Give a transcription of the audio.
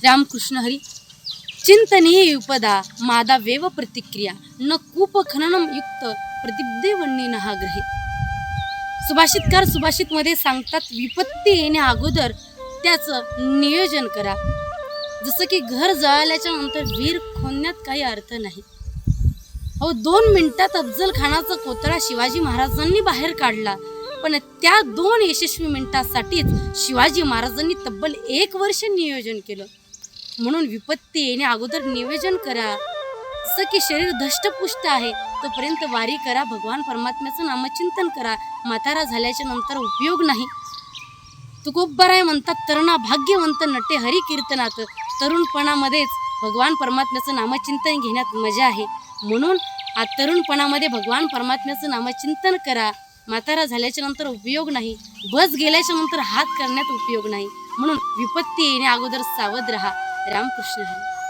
रामकृष्ण हरी. चिंतनीय उपदा मादा वेव प्रतिक्रिया न कूप खननम युक्त प्रतिब्दे वन्नी नहाग्रहे. सुभाषितकार सुभाषितमध्ये सांगतात विपत्ती येण्या अगोदर त्याचं नियोजन करा. जसं की घर जळाल्याच्या नंतर वीर खोदण्यात काही अर्थ नाही. 2 मिनिटात अफजल खानाचा कोतळा शिवाजी महाराजांनी बाहेर काढला. पण त्या 2 यशस्वी मिनिटांसाठीच शिवाजी महाराजांनी तब्बल 1 वर्ष नियोजन केलं. म्हणून विपत्ती येण्या अगोदर नियोजन करा. जसं की शरीर धष्टपुष्ट आहे तोपर्यंत वारी करा, भगवान परमात्म्याचं नामचिंतन करा. म्हातारा झाल्याच्या नंतर उपयोग नाही. तुकोबराय म्हणतात तरुणा भाग्यवंत नटे हरी कीर्तनात. तरुणपणामध्येच भगवान परमात्म्याचं नामचिंतन घेण्यात मजा आहे. म्हणून तरुणपणामध्ये भगवान परमात्म्याचं नामचिंतन करा. म्हातारा झाल्याच्या नंतर उपयोग नाही. बस गेल्याच्या नंतर हात करण्यात उपयोग नाही. म्हणून विपत्ती येण्या अगोदर सावध रहा. रामकृष्ण हरी.